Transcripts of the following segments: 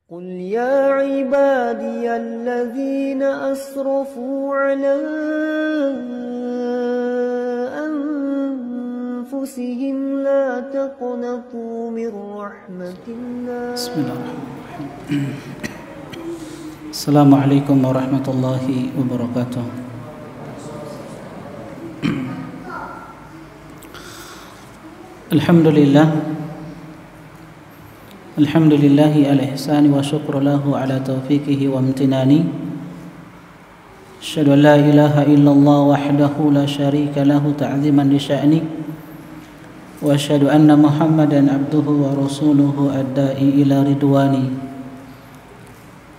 قل يا عبادي الذين أسرفوا على أنفسهم لا تقنطوا من رحمة الله. بسم الله الرحمن الرحيم. السلام عليكم ورحمة الله وبركاته. Alhamdulillahi al-ihsani wa syukru lahu ala taufiqihi wa amtinani. Asyhadu an la ilaha illallah wahdahu la syarika lahu ta'ziman li sya'ni. Wa asyhadu anna Muhammadan abduhu wa rasuluhu ad-da'i ila ridwani.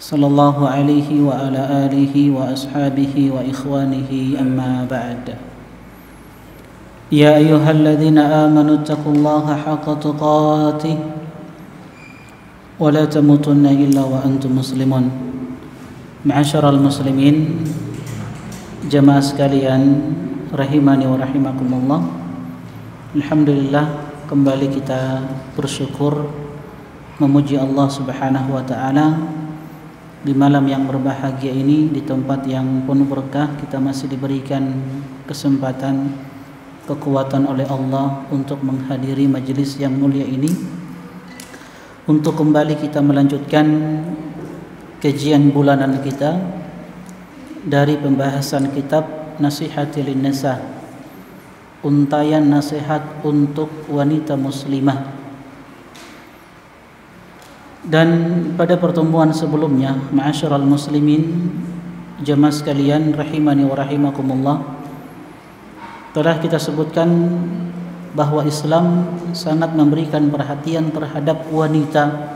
Sallallahu alaihi wa ala alihi wa ashabihi wa ikhwanihi amma ba'd. Ya ayyuhalladzina amanu taqullaha haqqa tuqatih wa la tamutunna illa wa antum muslimun. Ma'asyiral muslimin, jamaah sekalian rahimani wa rahimakumullah. Alhamdulillah, kembali kita bersyukur memuji Allah Subhanahu wa taala di malam yang berbahagia ini, di tempat yang penuh berkah. Kita masih diberikan kesempatan, kekuatan oleh Allah untuk menghadiri majelis yang mulia ini, untuk kembali kita melanjutkan kajian bulanan kita dari pembahasan kitab Nasihatil Nisa, untayan nasihat untuk wanita muslimah. Dan pada pertemuan sebelumnya, ma'asyiral muslimin, jamaah sekalian rahimani wa rahimakumullah, telah kita sebutkan bahwa Islam sangat memberikan perhatian terhadap wanita,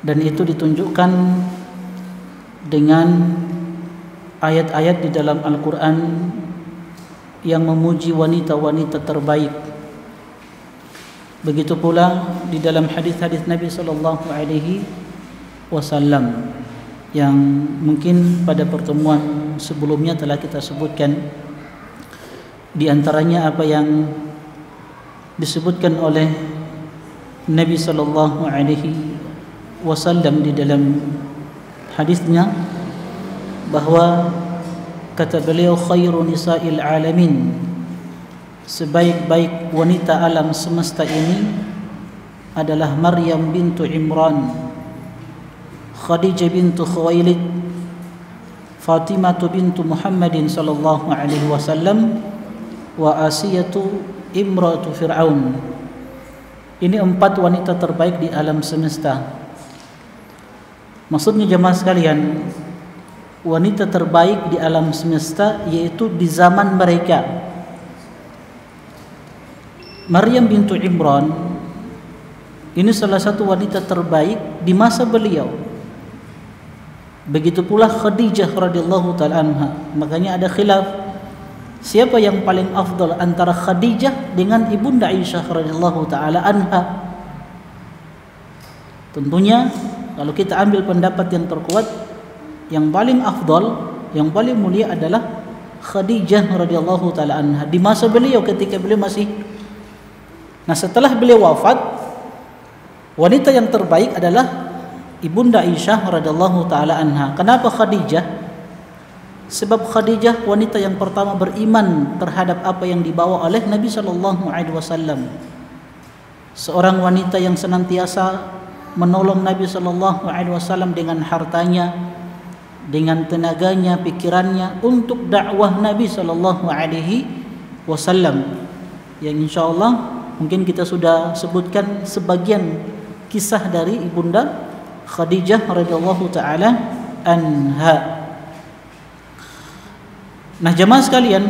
dan itu ditunjukkan dengan ayat-ayat di dalam Al-Quran yang memuji wanita-wanita terbaik. Begitu pula di dalam hadis-hadis Nabi sallallahu alaihi wasallam yang mungkin pada pertemuan sebelumnya telah kita sebutkan. Di antaranya apa yang disebutkan oleh Nabi sallallahu alaihi wasallam di dalam hadisnya, bahwa kata beliau, khairu nisa'il alamin, sebaik-baik wanita alam semesta ini adalah Maryam bintu Imran, Khadijah bintu Khuwailid, Fatimah bintu Muhammadin sallallahu alaihi wasallam, wa Asiyatu imratu Fir'aun. Ini 4 wanita terbaik di alam semesta. Maksudnya jemaah sekalian, wanita terbaik di alam semesta yaitu di zaman mereka. Maryam bintu Imran ini salah satu wanita terbaik di masa beliau. Begitu pula Khadijah radhiyallahu taala anha. Makanya ada khilaf, siapa yang paling afdal antara Khadijah dengan ibunda Aisyah radhiyallahu taala anha? Tentunya kalau kita ambil pendapat yang terkuat, yang paling afdal, yang paling mulia adalah Khadijah radhiyallahu taala anha di masa beliau, ketika beliau masih. Nah, setelah beliau wafat, wanita yang terbaik adalah ibunda Aisyah radhiyallahu taala anha. Kenapa Khadijah? Sebab Khadijah wanita yang pertama beriman terhadap apa yang dibawa oleh Nabi sallallahu alaihi wasallam. Seorang wanita yang senantiasa menolong Nabi sallallahu alaihi wasallam dengan hartanya, dengan tenaganya, pikirannya untuk dakwah Nabi sallallahu alaihi wasallam. Yang insyaallah mungkin kita sudah sebutkan sebagian kisah dari ibunda Khadijah radhiyallahu taala anha. Nah, jemaah sekalian,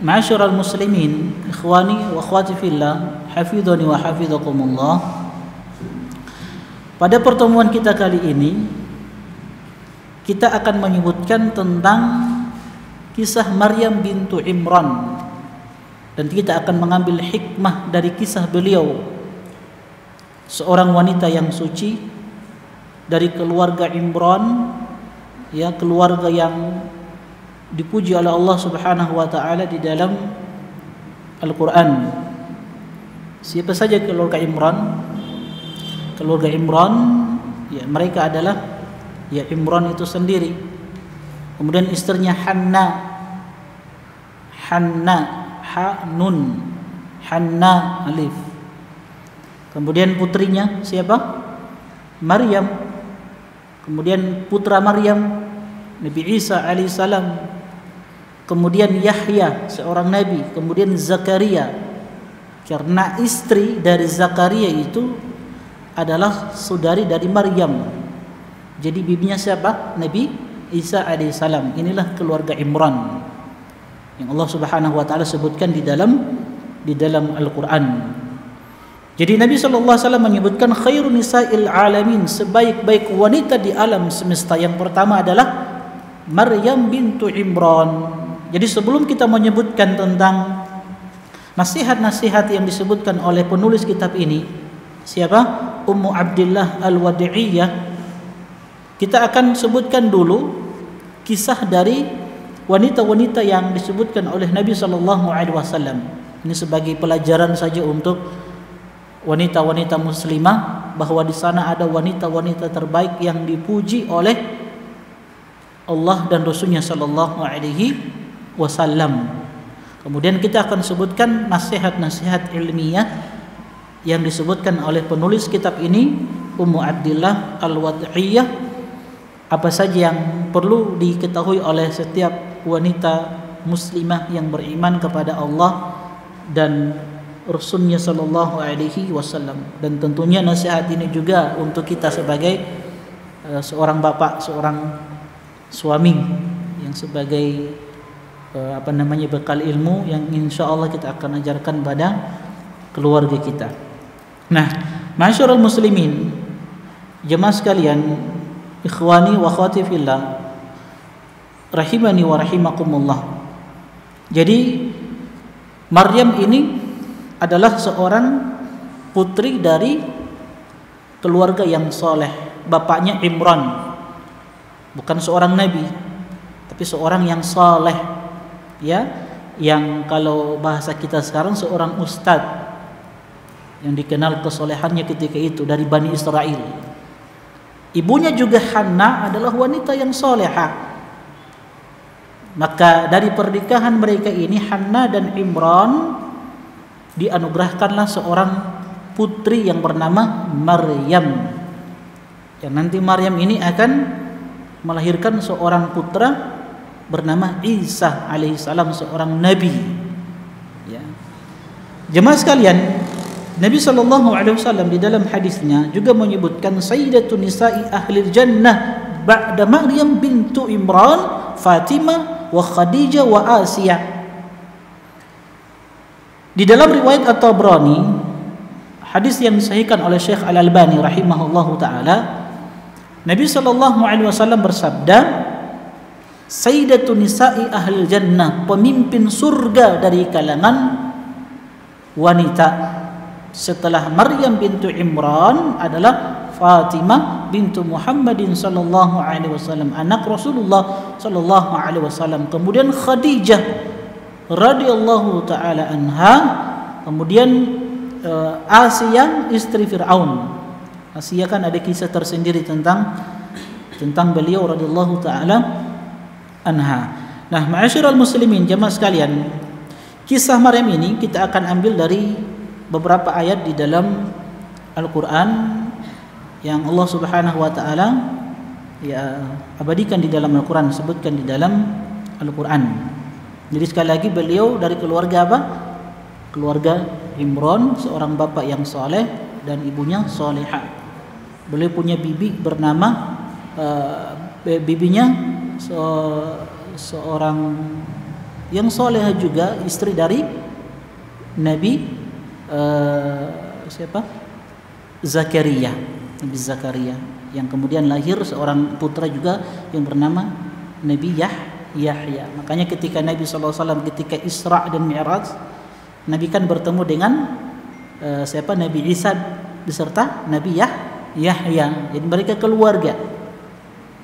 ma'asyiral muslimin, ikhwani wa akhwati fillah, hafidhani wa hafidhakumullah. Pada pertemuan kita kali ini, kita akan menyebutkan tentang kisah Maryam bintu Imran, dan kita akan mengambil hikmah dari kisah beliau, seorang wanita yang suci dari keluarga Imran, ya, keluarga yang dipuji oleh Allah Subhanahu wa taala di dalam Al-Qur'an. Siapa saja keluarga Imran? keluarga Imran, ya mereka adalah ya Imran itu sendiri. Kemudian istrinya Hanna, ha nun, Hanna alif. Kemudian putrinya siapa? Maryam. Kemudian putra Maryam Nabi Isa alaihissalam. Kemudian Yahya seorang nabi. Kemudian Zakaria, karena istri dari Zakaria itu adalah saudari dari Maryam. Jadi bibinya siapa? Nabi Isa alaihissalam. Inilah keluarga Imran yang Allah Subhanahu wa taala sebutkan di dalam Al-Qur'an. Jadi Nabi sallallahu alaihi wasallam menyebutkan khairun nisa'il alamin, sebaik-baik wanita di alam semesta. Yang pertama adalah Maryam bintu Imran. Jadi sebelum kita menyebutkan tentang nasihat-nasihat yang disebutkan oleh penulis kitab ini, siapa? Ummu Abdillah Al-Wadi'iyah, kita akan sebutkan dulu kisah dari wanita-wanita yang disebutkan oleh Nabi sallallahu alaihi wasallam. Ini sebagai pelajaran saja untuk wanita-wanita muslimah, bahwa di sana ada wanita-wanita terbaik yang dipuji oleh Allah dan Rasulnya sallallahu alaihi wasallam. Kemudian kita akan sebutkan nasihat-nasihat ilmiah yang disebutkan oleh penulis kitab ini, Ummu Abdillah Al-Wad'iyah. Apa saja yang perlu diketahui oleh setiap wanita muslimah yang beriman kepada Allah dan Rasulnya sallallahu alaihi wasallam. Dan tentunya nasihat ini juga untuk kita sebagai seorang bapak, seorang suami yang sebagai bekal ilmu yang insyaallah kita akan ajarkan pada keluarga kita. Nah, masyarul muslimin, jemaah sekalian, ikhwani wa akhwati fillah, rahimani wa rahimakumullah. Jadi Maryam ini adalah seorang putri dari keluarga yang soleh. Bapaknya Imran, bukan seorang nabi, tapi seorang yang soleh, ya, yang kalau bahasa kita sekarang seorang ustadz yang dikenal kesolehannya ketika itu dari Bani Israel. Ibunya juga Hanna adalah wanita yang solehah. Maka dari pernikahan mereka ini, Hanna dan Imran, dianugerahkanlah seorang putri yang bernama Maryam. Yang nanti Maryam ini akan melahirkan seorang putra bernama Isa alaihissalam, seorang nabi. Ya. Jemaah sekalian, Nabi sallallahu alaihi wasallam di dalam hadisnya juga menyebutkan sayyidatun nisa'i ahlil jannah ba'da Maryam bintu Imran, Fatimah wa Khadijah wa Asiyah. Di dalam riwayat At-Tabrani, hadis yang disahihkan oleh Syekh Al-Albani rahimahullahu taala, Nabi sallallahu alaihi wasallam bersabda, sayyidatun nisa'i ahlil jannah, pemimpin surga dari kalangan wanita setelah Maryam bintu Imran adalah Fatimah bintu Muhammadin sallallahu alaihi wasallam, anak Rasulullah sallallahu alaihi wasallam. Kemudian Khadijah radhiyallahu taala anha. Kemudian Asia, istri Fir'aun. Asia kan ada kisah tersendiri tentang beliau radhiyallahu taala anha. Nah, ma'asyiral muslimin, jemaah sekalian, kisah Maryam ini kita akan ambil dari beberapa ayat di dalam Al-Qur'an yang Allah Subhanahu wa taala ya abadikan di dalam Al-Qur'an, sebutkan di dalam Al-Qur'an. Jadi sekali lagi, beliau dari keluarga apa? Keluarga Imran, seorang bapak yang soleh dan ibunya solehah. Beliau punya bibi bernama bibinya seorang yang solehah juga, istri dari Nabi siapa? Zakaria, Nabi Zakaria, yang kemudian lahir seorang putra juga yang bernama Nabi Yahya. Makanya ketika Nabi SAW ketika Isra dan Mi'raj, Nabi kan bertemu dengan siapa? Nabi Isa beserta Nabi Yahya. Jadi mereka keluarga.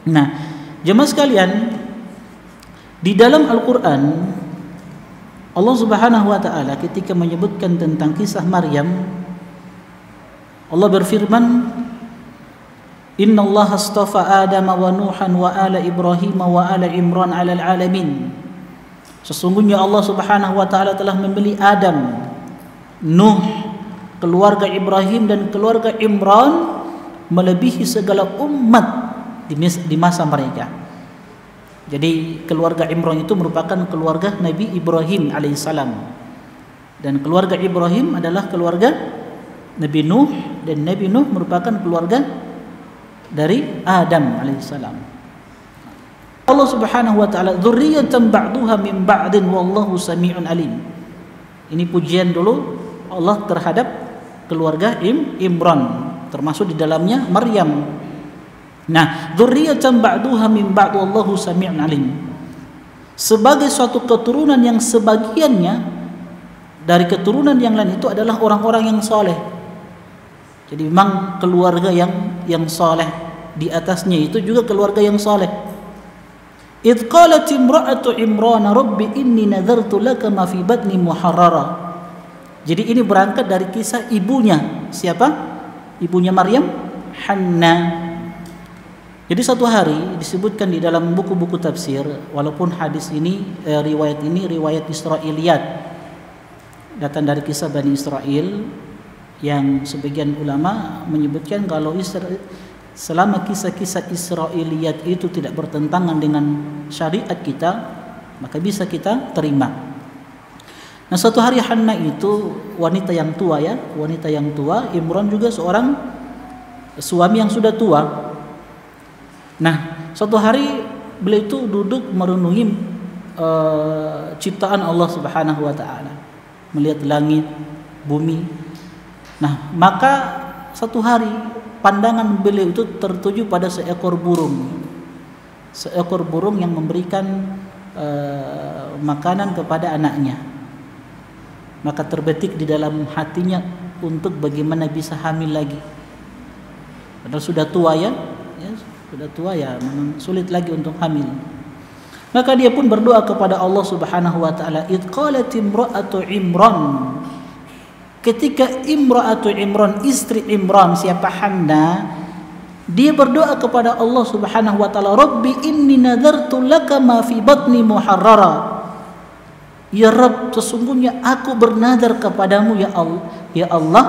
Nah, jemaah sekalian, di dalam Al-Quran Allah Subhanahu wa ta'ala ketika menyebutkan tentang kisah Maryam, Allah berfirman, Inna Allah astafa Adam wa Nuhan wa ala Ibrahim wa ala Imran ala alamin. Sesungguhnya Allah Subhanahu wa taala telah memilih Adam, Nuh, keluarga Ibrahim dan keluarga Imran melebihi segala umat di masa mereka. Jadi keluarga Imran itu merupakan keluarga Nabi Ibrahim alaihissalam, dan keluarga Ibrahim adalah keluarga Nabi Nuh, dan Nabi Nuh merupakan keluarga dari Adam alaihissalam. Allah Subhanahu wa taala, dzurriyyatan ba'duha min ba'din wallahu sami'un alim. Ini pujian dulu Allah terhadap keluarga Imran, termasuk di dalamnya Maryam. Nah, dzurriyyatan ba'duha min ba'd wallahu sami'un alim. Sebagai suatu keturunan yang sebagiannya dari keturunan yang lain itu adalah orang-orang yang soleh. Jadi memang keluarga yang soleh, di atasnya itu juga keluarga yang soleh. Idh qalat imra'atu Imran rabbi inni nadartu laka ma fi batni muharrara. Jadi ini berangkat dari kisah ibunya. Siapa? Ibunya Maryam, Hanna. Jadi suatu hari disebutkan di dalam buku-buku tafsir, walaupun hadis ini riwayat Israiliyat, datang dari kisah Bani Israel, yang sebagian ulama menyebutkan kalau selama kisah-kisah Israiliyat itu tidak bertentangan dengan syariat kita, maka bisa kita terima. Nah, suatu hari Hanna itu wanita yang tua ya, wanita yang tua. Imran juga seorang suami yang sudah tua. Nah, suatu hari beliau itu duduk merenungi ciptaan Allah Subhanahu wa taala, melihat langit, bumi. Nah, maka satu hari pandangan beliau itu tertuju pada seekor burung. Seekor burung yang memberikan makanan kepada anaknya. Maka terbetik di dalam hatinya untuk bagaimana bisa hamil lagi. Padahal sudah tua ya, sudah tua ya, memang sulit lagi untuk hamil. Maka dia pun berdoa kepada Allah Subhanahu wa taala, "Idz qalat imra'atu Imran." Ketika imra'atu Imran, istri Imran, siapa? Hanna, dia berdoa kepada Allah Subhanahu wa taala, "Rabbi inni nadartu laka ma fi batni muharrara." Ya Rabb, sesungguhnya aku bernadar kepadamu ya Allah,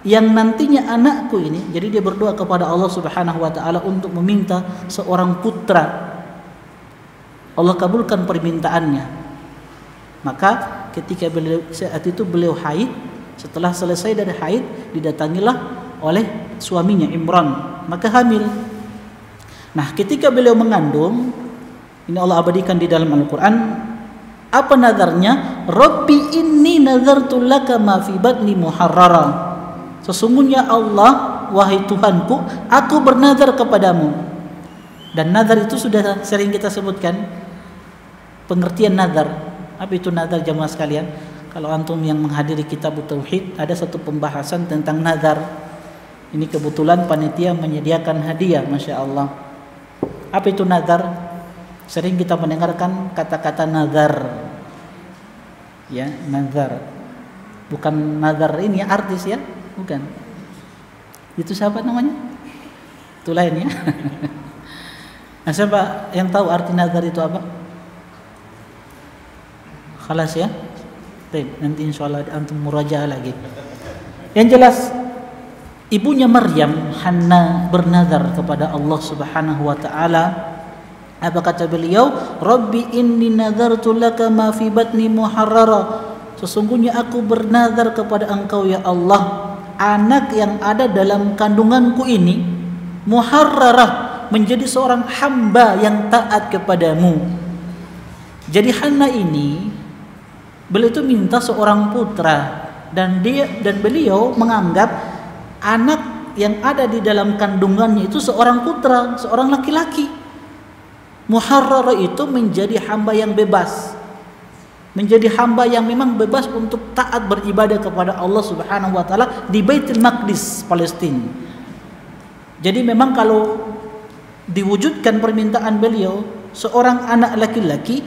yang nantinya anakku ini. Jadi dia berdoa kepada Allah Subhanahu wa taala untuk meminta seorang putra. Allah kabulkan permintaannya. Maka ketika saat itu beliau haid, setelah selesai dari haid didatangilah oleh suaminya Imran, maka hamil. Nah, ketika beliau mengandung, ini Allah abadikan di dalam Al-Qur'an, apa nadarnya? Rabbi inni nadartu laka ma fi batni muharrara. Sesungguhnya Allah, wahai Tuhanku, aku bernadar kepadamu. Dan nadar itu sudah sering kita sebutkan. Pengertian nadar. Apa itu nadar jamaah sekalian? Kalau antum yang menghadiri kitab Tauhid, ada satu pembahasan tentang nadar. Ini kebetulan panitia menyediakan hadiah, Masya Allah. Apa itu nadar? Sering kita mendengarkan kata-kata nazar. Ya, nazar. Bukan nazar ini ya, artis ya, bukan. Itu siapa namanya? Itu lain ya. Nah, siapa yang tahu arti nazar itu apa? Khalas ya. Baik, nanti insyaallah antum murajaah lagi. Yang jelas ibunya Maryam, Hanna, bernazar kepada Allah Subhanahu wa taala. Apa kata beliau? Rabbi inni nadartu laka ma fi batni muharrara. Sesungguhnya aku bernazar kepada Engkau ya Allah, anak yang ada dalam kandunganku ini muharrarah, menjadi seorang hamba yang taat kepadamu. Jadi Hanna ini beliau itu minta seorang putra, dan beliau menganggap anak yang ada di dalam kandungannya itu seorang putra, seorang laki-laki. Muharrara itu menjadi hamba yang bebas, menjadi hamba yang memang bebas untuk taat beribadah kepada Allah Subhanahu wa taala di Baitul Maqdis, Palestina. Jadi memang kalau diwujudkan permintaan beliau, seorang anak laki-laki,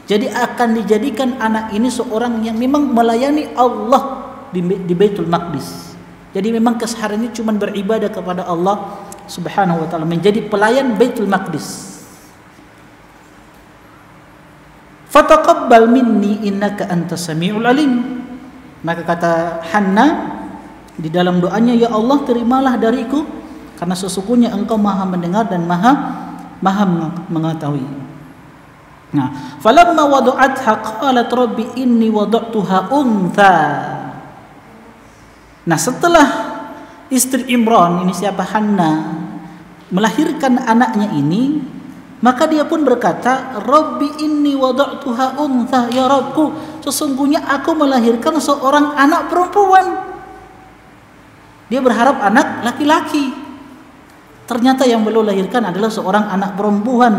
jadi akan dijadikan anak ini seorang yang memang melayani Allah di Baitul Maqdis. Jadi memang kesehariannya cuma beribadah kepada Allah Subhanahu wa taala, menjadi pelayan Baitul Maqdis. Fataqabbal minni innaka antas samiul alim. Maka kata Hannah di dalam doanya, ya Allah, terimalah dariku karena sesungguhnya Engkau Maha mendengar dan Maha mengetahui. Nah, falamma wada'atha qalat rabbi inni wada'tuha untha. Nah, setelah istri Imran ini, siapa, Hannah, melahirkan anaknya ini, maka dia pun berkata, Rabbi inni wada'tuha untha, ya Rabbku, sesungguhnya aku melahirkan seorang anak perempuan. Dia berharap anak laki-laki, ternyata yang beliau lahirkan adalah seorang anak perempuan.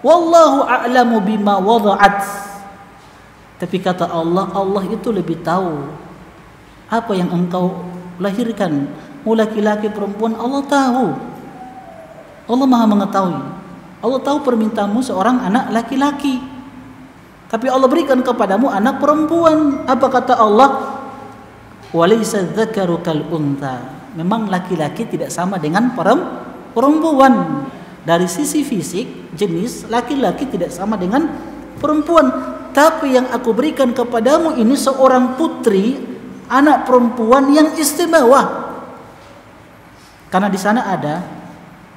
Wallahu a'lamu bima wada'at. Tapi kata Allah, Allah itu lebih tahu apa yang engkau lahirkan, mau laki-laki perempuan, Allah tahu. Allah Maha mengetahui. Allah tahu permintaanmu seorang anak laki-laki, tapi Allah berikan kepadamu anak perempuan. Apa kata Allah? Walaysa dzakaru kal untha. Memang laki-laki tidak sama dengan perempuan. Dari sisi fisik, jenis, laki-laki tidak sama dengan perempuan. Tapi yang aku berikan kepadamu ini seorang putri, anak perempuan yang istimewa. Karena di sana ada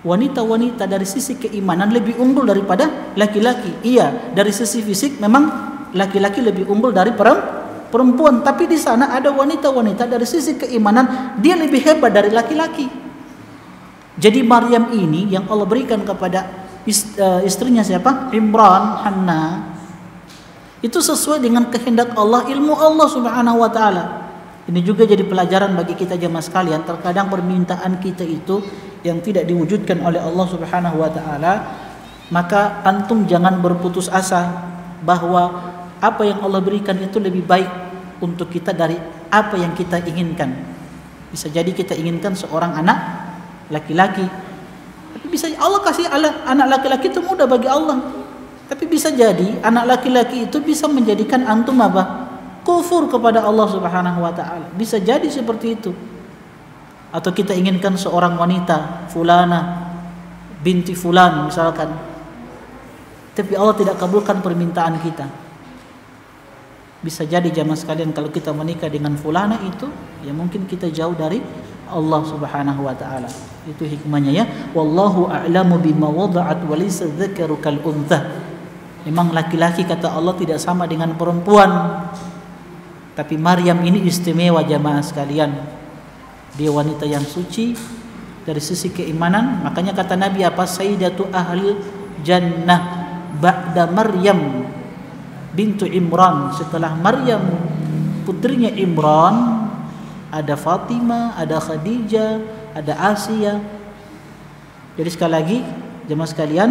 wanita-wanita dari sisi keimanan lebih unggul daripada laki-laki. Iya, dari sisi fisik memang laki-laki lebih unggul dari perempuan, tapi di sana ada wanita-wanita dari sisi keimanan dia lebih hebat dari laki-laki. Jadi Maryam ini yang Allah berikan kepada istrinya siapa? Imran, Hannah, itu sesuai dengan kehendak Allah, ilmu Allah Subhanahu wa taala. Ini juga jadi pelajaran bagi kita jemaah sekalian. Terkadang permintaan kita itu yang tidak diwujudkan oleh Allah Subhanahu wa taala, maka antum jangan berputus asa bahwa apa yang Allah berikan itu lebih baik untuk kita dari apa yang kita inginkan. Bisa jadi kita inginkan seorang anak laki-laki, tapi bisa Allah kasih anak laki-laki itu mudah bagi Allah. Tapi bisa jadi anak laki-laki itu bisa menjadikan antum apa? Kufur kepada Allah Subhanahu wa taala. Bisa jadi seperti itu. Atau kita inginkan seorang wanita, fulana binti fulan misalkan, tapi Allah tidak kabulkan permintaan kita. Bisa jadi jamaah sekalian kalau kita menikah dengan fulana itu, ya mungkin kita jauh dari Allah Subhanahu wa taala. Itu hikmahnya ya. Wallahu a'lamu bima wada'at wa laysa dzakaru kal untha. Memang laki-laki kata Allah tidak sama dengan perempuan. Tapi Maryam ini istimewa jamaah sekalian. Dia wanita yang suci dari sisi keimanan. Makanya kata Nabi apa? Sayyidatu ahli jannah ba'da Maryam bintu Imran. Setelah Maryam putrinya Imran, ada Fatimah, ada Khadijah, ada Asia. Jadi sekali lagi jemaah sekalian,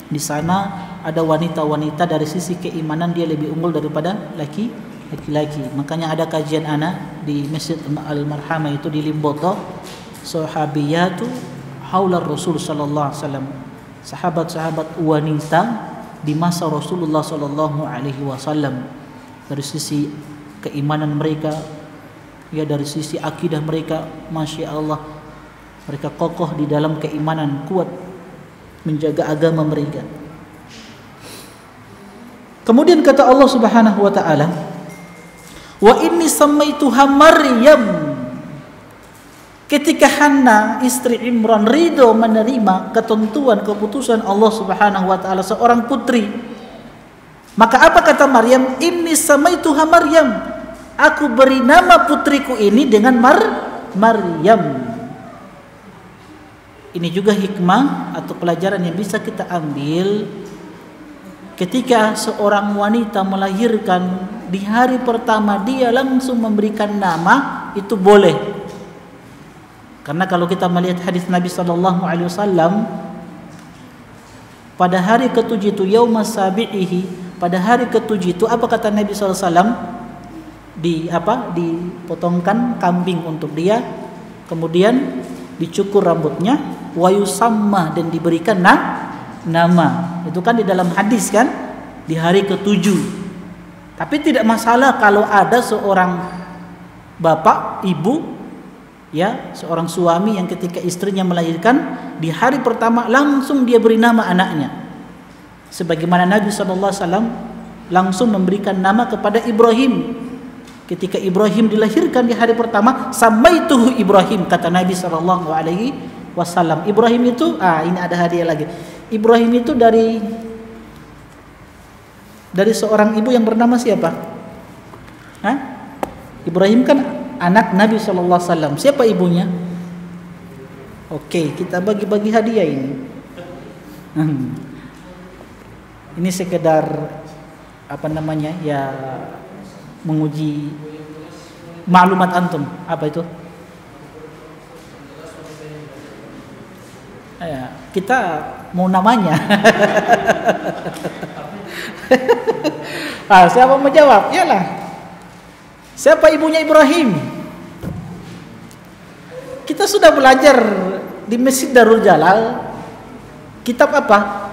di sana ada wanita-wanita dari sisi keimanan dia lebih unggul daripada laki-laki. Makanya ada kajian anak di Masjid Al-Marhamah itu di Limboto, sahabiyatu haular Rasul sallallahu alaihi wasallam. Sahabat-sahabat wanita di masa Rasulullah sallallahu alaihi wasallam. Dari sisi keimanan mereka, ya dari sisi akidah mereka, Masya Allah, mereka kokoh di dalam keimanan, kuat menjaga agama mereka. Kemudian kata Allah Subhanahu wa taala, wa inni samaituha Maryam. Ketika Hannah istri Imran ridho menerima ketentuan keputusan Allah Subhanahu wa taala seorang putri, maka apa kata Maryam? Inni samaituha Maryam. Aku beri nama putriku ini dengan Maryam. Ini juga hikmah atau pelajaran yang bisa kita ambil ketika seorang wanita melahirkan, di hari pertama dia langsung memberikan nama, itu boleh. Karena kalau kita melihat hadis Nabi sallallahu alaihi wasallam, pada hari ketujuh itu yauma sabi'ihi, pada hari ketujuh itu apa kata Nabi sallallahu alaihi wasallam? Dipotongkan kambing untuk dia, kemudian dicukur rambutnya, wa yusamma, dan diberikan nama. Itu kan di dalam hadis kan, di hari ketujuh. Tapi tidak masalah kalau ada seorang bapak, ibu Ya, seorang suami yang ketika istrinya melahirkan di hari pertama langsung dia beri nama anaknya. Sebagaimana Nabi SAW langsung memberikan nama kepada Ibrahim. Ketika Ibrahim dilahirkan di hari pertama, samaituhu Ibrahim, kata Nabi SAW. Ibrahim itu, ini ada hadiah lagi. Ibrahim itu dari seorang ibu yang bernama siapa? Ibrahim kan anak Nabi SAW. Siapa ibunya? Oke, kita bagi-bagi hadiah ini. Ini sekedar ya menguji maklumat antum. Apa itu? Ya, kita mau namanya. Siapa mau jawab? Iyalah. Siapa ibunya Ibrahim? Kita sudah belajar di Masjid Darul Jalal kitab apa?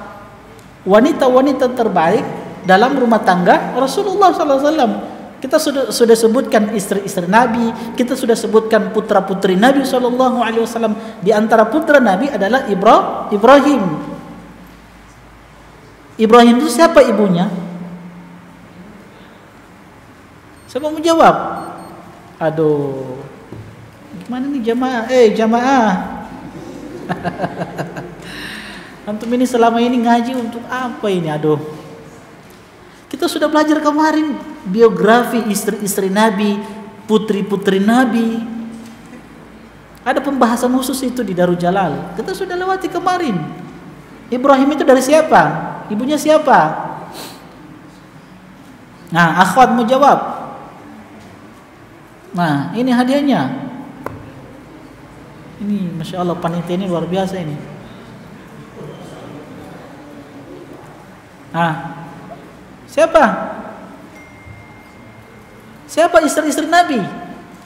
Wanita-wanita terbaik dalam rumah tangga Rasulullah SAW. Kita sudah sebutkan istri-istri Nabi, kita sudah sebutkan putra-putri Nabi SAW. Di antara putra Nabi adalah Ibrahim. Ibrahim itu siapa ibunya? Siapa mau jawab? Aduh, gimana nih jamaah? Jamaah. Antum ini selama ini ngaji untuk apa ini? Aduh. Kita sudah belajar kemarin biografi istri-istri Nabi, putri-putri Nabi. Ada pembahasan khusus itu di Darul Jalal. Kita sudah lewati kemarin. Ibrahim itu dari siapa? Ibunya siapa? Nah, akhwat mau jawab. Nah, ini hadiahnya. Ini Masya Allah, panitia ini luar biasa ini. Siapa? Siapa istri-istri Nabi?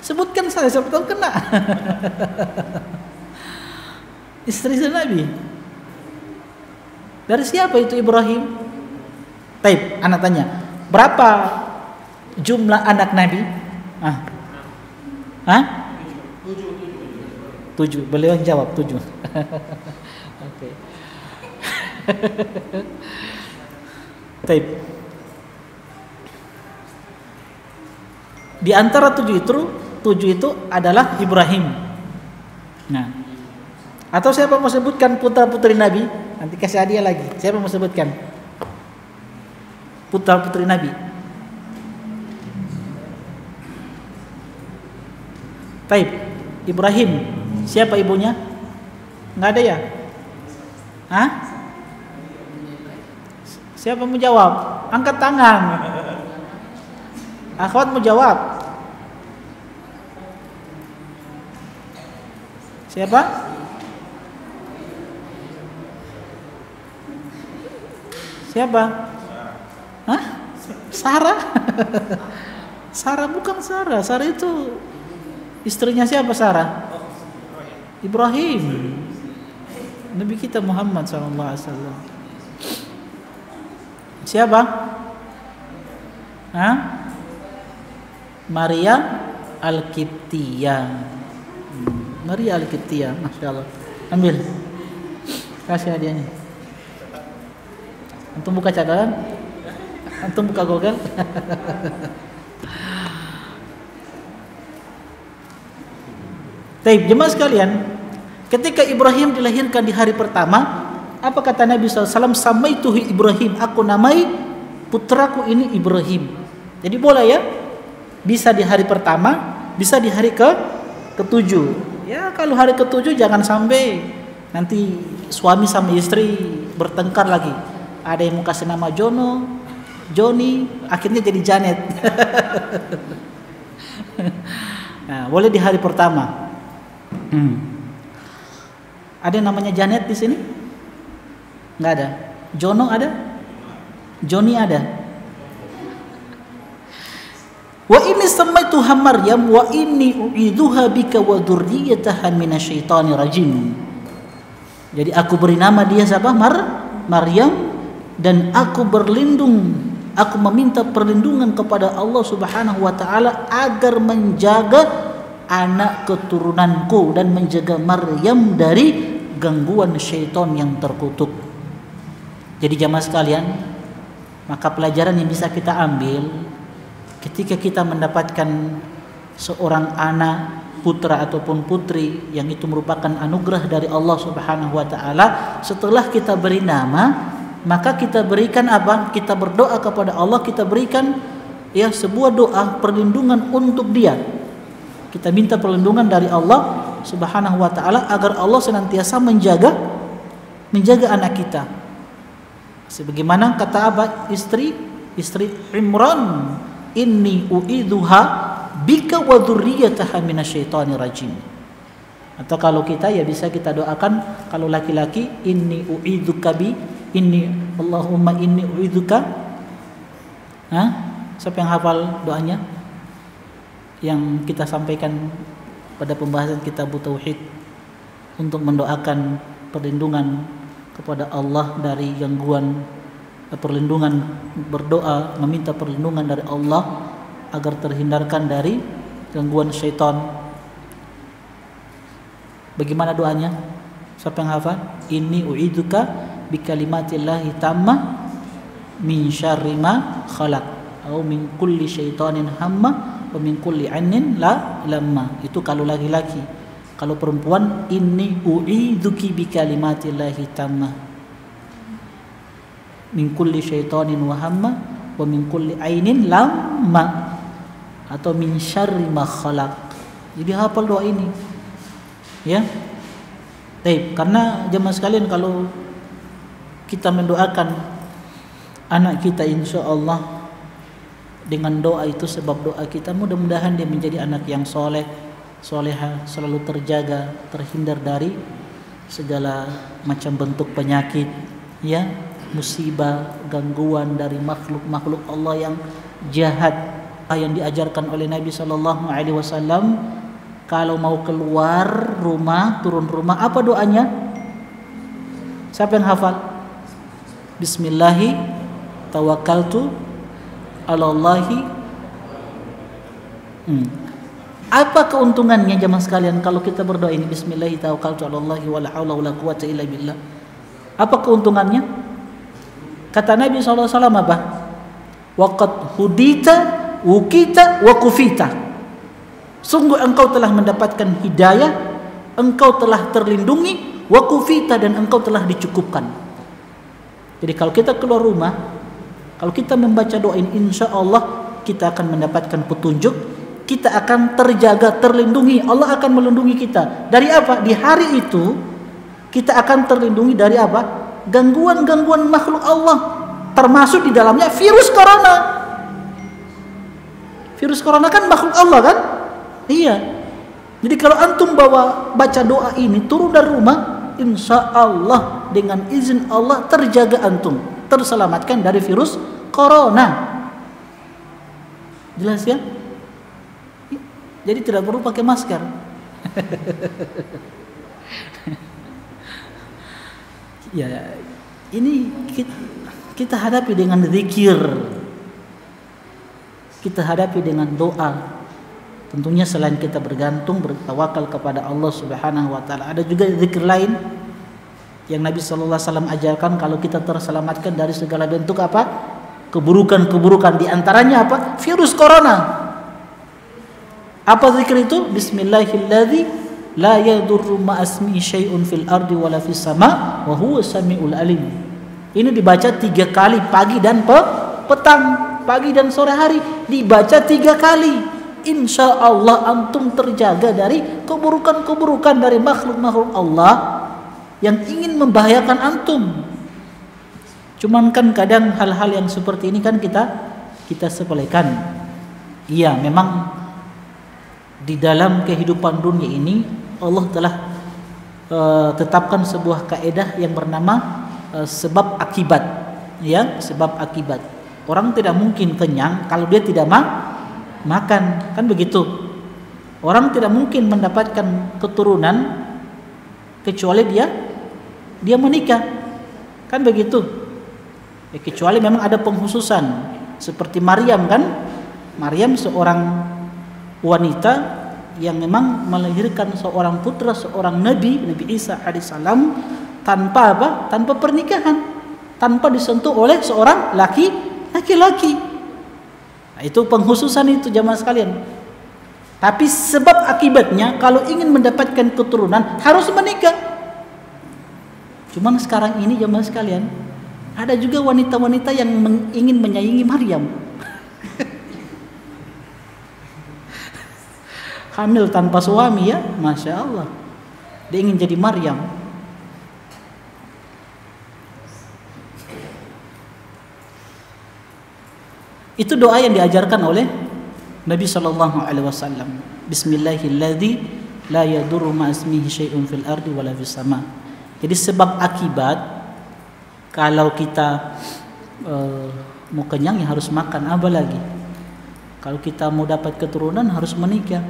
Sebutkan saya, siapa tahu kena. Istri-istri Nabi. Dari siapa itu Ibrahim? Taib, anak tanya. Berapa jumlah anak Nabi? 7. Beliau yang jawab 7. Oke. Taib. Di antara 7 itu adalah Ibrahim. Nah, atau siapa mau sebutkan putra-putri Nabi? Nanti kasih hadiah lagi. Siapa mau sebutkan putra-putri Nabi? Taib. Ibrahim. Siapa ibunya? Nggak ada ya? Siapa mau jawab? Angkat tangan. Akhwat mau jawab? Siapa? Siapa? Sarah? Sarah bukan Sarah. Sarah itu istrinya siapa Sarah? Ibrahim. Nabi kita Muhammad SAW. Siapa? Maria Al-Qibtiyah. Maria Al-Qibtiyah, Masya Allah. Ambil. Kasih hadiahnya. Antum buka catatan? Antum buka Google? Taib, jemaah sekalian, ketika Ibrahim dilahirkan di hari pertama, apa kata Nabi SAW? Samaituhu Ibrahim, aku namai putraku ini Ibrahim. Jadi boleh ya, bisa di hari pertama, bisa di hari ke-7. Ya kalau hari ke-7 jangan sampai nanti suami sama istri bertengkar lagi. Ada yang mau kasih nama Joni, akhirnya jadi Janet. Nah, boleh di hari pertama. Ada yang namanya Janet di sini? Nggak ada. Jono ada? Joni ada? Wa inni sammaituha Maryam wa inni u'idzuha bika wa dzurriyyataha minasyaitonir rajim. Jadi aku beri nama dia siapa? Maryam, dan aku meminta perlindungan kepada Allah Subhanahu wa taala agar menjaga anak keturunanku dan menjaga Maryam dari gangguan syaitan yang terkutuk. Jadi jamaah sekalian, maka pelajaran yang bisa kita ambil ketika kita mendapatkan seorang anak, putra ataupun putri yang itu merupakan anugerah dari Allah Subhanahu wa taala, setelah kita beri nama, maka kita berikan apa? Kita berdoa kepada Allah, kita berikan ya sebuah doa perlindungan untuk dia. Kita minta perlindungan dari Allah Subhanahu wa taala agar Allah senantiasa menjaga anak kita. Sebagaimana kata apa istri Imran, inni uidzuha bika wa dzurriyyataha minasyaitonir rajim. Atau kalau kita ya bisa kita doakan, kalau laki-laki inni uidzuka Allahumma inni uidzuka. Siapa yang hafal doanya yang kita sampaikan pada pembahasan kitab tauhid untuk mendoakan perlindungan kepada Allah dari gangguan, perlindungan, berdoa meminta perlindungan dari Allah agar terhindarkan dari gangguan syaitan. Bagaimana doanya? Siapa yang hafal? Inni u'idzuka bikalimatillahi tammah min syarri ma khalaq atau min kulli syaitanin hamma wa min kulli ainin lamma. Itu kalau laki-laki. Kalau perempuan, inni u'idzuki bikalimatillahi tammah min kulli syaitanin wa hamma wa min kulli ainin lamma atau min syarri ma khalaq. Jadi hafal doa ini. Ya. Baik, karena jemaah sekalian kalau kita mendoakan anak kita insyaallah dengan doa itu, sebab doa kita mudah-mudahan dia menjadi anak yang soleh, soleha, selalu terjaga, terhindar dari segala macam bentuk penyakit, ya, musibah, gangguan dari makhluk-makhluk Allah yang jahat. Yang diajarkan oleh Nabi sallallahu alaihi wasallam, kalau mau keluar rumah, turun rumah, apa doanya? Siapa yang hafal? Bismillahi tawakkaltu 'alallahi. Apa keuntungannya jemaah sekalian kalau kita berdoa ini bismillahi tawakkaltu 'alallahi wala haula wala quwwata illa billah? Apa keuntungannya? Kata Nabi sallallahu alaihi wasallam apa? Waqad hudita wukita wa kufita. Sungguh engkau telah mendapatkan hidayah, engkau telah terlindungi, wa kufita, dan engkau telah dicukupkan. Jadi kalau kita keluar rumah, kalau kita membaca doa ini, insya Allah kita akan mendapatkan petunjuk, kita akan terjaga, terlindungi. Allah akan melindungi kita dari apa? Di hari itu kita akan terlindungi dari apa? Gangguan-gangguan makhluk Allah, termasuk di dalamnya virus corona. Virus corona kan makhluk Allah kan? Iya. Jadi kalau antum baca doa ini turun dari rumah, insya Allah dengan izin Allah terjaga antum, terselamatkan dari virus corona. Jelas ya? Jadi tidak perlu pakai masker. Ya, ini kita hadapi dengan zikir. Kita hadapi dengan doa. Tentunya selain kita bergantung, bertawakal kepada Allah Subhanahu wa taala, ada juga zikir lain yang Nabi sallallahu alaihi wasallam ajarkan kalau kita terselamatkan dari segala bentuk apa? Keburukan-keburukan, di antaranya apa? Virus corona. Apa zikir itu? Bismillahilladzi la yadurru ma'asmi syai'un fil ardi wala fis sama wa huwa samiul alim. Ini dibaca 3 kali pagi dan petang. Pagi dan sore hari dibaca 3 kali. Insya Allah antum terjaga dari keburukan-keburukan dari makhluk-makhluk Allah yang ingin membahayakan antum. Cuman kan kadang hal-hal yang seperti ini kan kita sepelekan. Iya, memang di dalam kehidupan dunia ini Allah telah tetapkan sebuah kaidah yang bernama sebab akibat. Ya, sebab akibat. Orang tidak mungkin kenyang kalau dia tidak makan, kan begitu. Orang tidak mungkin mendapatkan keturunan kecuali dia menikah, kan begitu. Ya, kecuali memang ada pengkhususan seperti Maryam kan. Maryam seorang wanita yang memang melahirkan seorang putra, seorang Nabi Isa alaihissalam tanpa apa? Tanpa pernikahan, tanpa disentuh oleh seorang laki-laki. Nah, itu pengkhususan itu jamaah sekalian. Tapi sebab akibatnya kalau ingin mendapatkan keturunan harus menikah. Cuman sekarang ini jamaah sekalian, ada juga wanita-wanita yang ingin menyaingi Maryam. Hamil tanpa suami ya, Masya Allah. Dia ingin jadi Maryam. Itu doa yang diajarkan oleh Nabi sallallahu alaihi wasallam. Bismillahilladzi la yadurru ma'asmihi syai'un fil ardi wala fis sama. Jadi sebab akibat kalau kita mau kenyang ya harus makan, apa lagi? Kalau kita mau dapat keturunan harus menikah.